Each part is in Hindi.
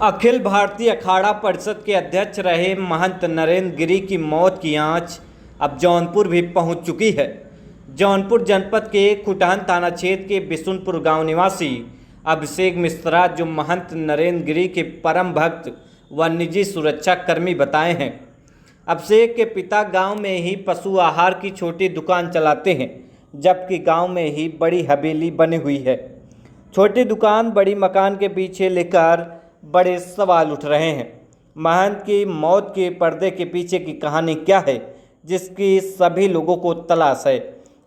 अखिल भारतीय अखाड़ा परिषद के अध्यक्ष रहे महंत नरेंद्र गिरी की मौत की आंच अब जौनपुर भी पहुंच चुकी है। जौनपुर जनपद के खुटहन थाना क्षेत्र के बिशुनपुर गांव निवासी अभिषेक मिश्रा, जो महंत नरेंद्र गिरी के परम भक्त व निजी सुरक्षा कर्मी बताए हैं। अभिषेक के पिता गांव में ही पशु आहार की छोटी दुकान चलाते हैं, जबकि गांव में ही बड़ी हवेली बनी हुई है। छोटी दुकान बड़ी मकान के पीछे लेकर बड़े सवाल उठ रहे हैं। महंत की मौत के पर्दे के पीछे की कहानी क्या है, जिसकी सभी लोगों को तलाश है।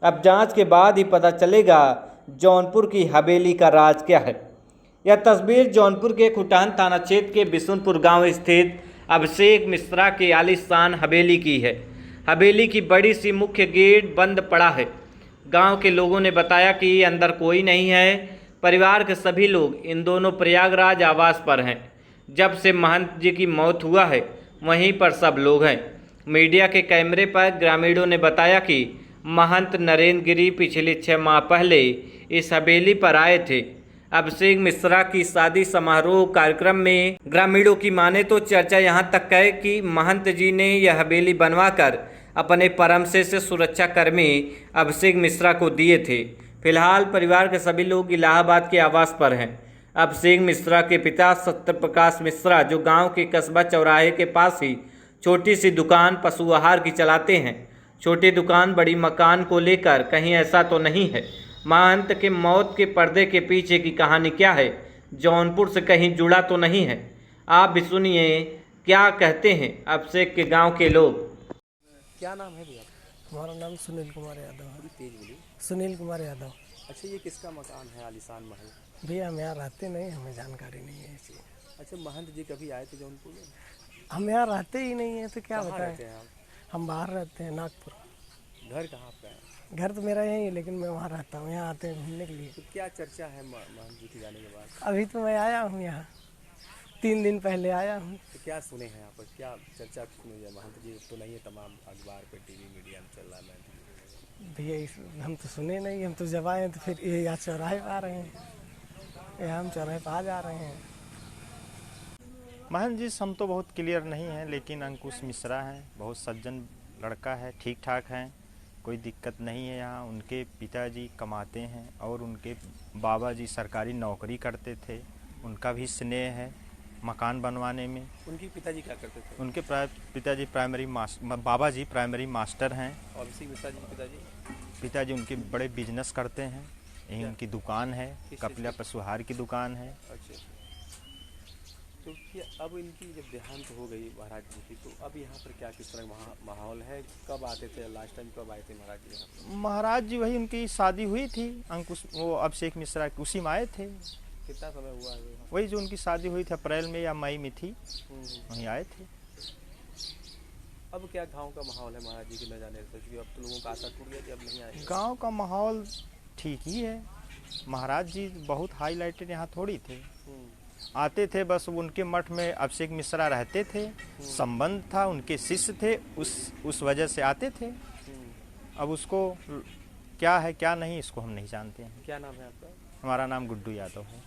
अब जांच के बाद ही पता चलेगा जौनपुर की हवेली का राज क्या है। यह तस्वीर जौनपुर के खुटहन थाना क्षेत्र के बिशुनपुर गांव स्थित अभिषेक मिश्रा के आलीशान हवेली की है। हवेली की बड़ी सी मुख्य गेट बंद पड़ा है। गांव के लोगों ने बताया कि अंदर कोई नहीं है। परिवार के सभी लोग इन दोनों प्रयागराज आवास पर हैं। जब से महंत जी की मौत हुआ है, वहीं पर सब लोग हैं। मीडिया के कैमरे पर ग्रामीणों ने बताया कि महंत नरेंद्र गिरी पिछले 6 माह पहले इस हवेली पर आए थे। अभिषेक मिश्रा की शादी समारोह कार्यक्रम में ग्रामीणों की माने तो चर्चा यहाँ तक है कि महंत जी ने यह हवेली बनवाकर अपने परम से सुरक्षा कर्मी अभिषेक मिश्रा को दिए थे। फिलहाल परिवार के सभी लोग इलाहाबाद के आवास पर हैं। अभिषेक मिश्रा के पिता सत्यप्रकाश मिश्रा, जो गांव के कस्बा चौराहे के पास ही छोटी सी दुकान पशु आहार की चलाते हैं। छोटी दुकान बड़ी मकान को लेकर कहीं ऐसा तो नहीं है। महंत के मौत के पर्दे के पीछे की कहानी क्या है, जौनपुर से कहीं जुड़ा तो नहीं है। आप भी सुनिए क्या कहते हैं अभिषेक के गाँव के लोग। क्या नाम है भैया? हमारा नाम सुनील कुमार यादव है। तेज बोलिए। सुनील कुमार यादव। अच्छा, ये किसका मकान है आलीशान महल? भैया हम यहाँ रहते नहीं, हमें जानकारी नहीं है इसी। अच्छा, महंत जी कभी आए थे जौनपुर में? हम यहाँ रहते ही नहीं है तो क्या कहाँ बताएं। रहते हैं आप? हम बाहर रहते हैं, नागपुर। घर कहाँ पे है? घर तो मेरा यही है, लेकिन मैं वहाँ रहता हूँ। यहाँ आते हैं घूमने के लिए। तो क्या चर्चा है महंत जी के जाने के बाद? अभी तो मैं आया हूँ यहाँ, 3 दिन पहले आया हूँ। तो क्या सुने हैं यहाँ पर, क्या चर्चा सुनी है? महंत जी तो नहीं है, तमाम अखबार पे टीवी मीडिया में चल रहा है। भैया हम तो सुने नहीं, हम तो जब आए हैं तो फिर ये यहाँ चौराहे पर आ रहे हैं, यहाँ हम चौराहे पर आ जा रहे हैं। महंत जी हम तो बहुत क्लियर नहीं है, लेकिन अंकुश मिश्रा हैं, बहुत सज्जन लड़का है, ठीक ठाक हैं, कोई दिक्कत नहीं है यहाँ। उनके पिताजी कमाते हैं और उनके बाबा जी सरकारी नौकरी करते थे। उनका भी स्नेह है मकान बनवाने में। उनके पिताजी क्या करते थे? उनके पिताजी बाबा जी प्राइमरी मास्टर हैं। और इसी मिश्रा जी के पिताजी उनके बड़े बिजनेस करते हैं। यही उनकी दुकान है, कपिला पशुहार की दुकान है। अच्छा, तो क्या अब इनकी जब देहांत हो गई महाराज जी की, तो अब यहाँ पर क्या किस तरह माहौल है? कब आते थे लास्ट टाइम, कब आए थे महाराज जी यहाँ पर? महाराज जी वही उनकी शादी हुई थी अंकुश वो अभिषेक मिश्रा की, उसी में आए थे। कितना समय हुआ है? वही जो उनकी शादी हुई थी अप्रैल में या मई में थी, वहीं आए थे। अब क्या गांव का माहौल है महाराज जी के न जाने से? क्योंकि अब तो लोगों का आशा टूट गया कि अब नहीं आए। गांव का माहौल ठीक ही है। महाराज जी बहुत हाईलाइटेड यहाँ थोड़ी थे, आते थे बस उनके मठ में अभिषेक मिश्रा रहते थे, संबंध था, उनके शिष्य थे, उस वजह से आते थे। अब उसको क्या है क्या नहीं, इसको हम नहीं जानते हैं। क्या नाम है आपका? हमारा नाम गुड्डू यादव है।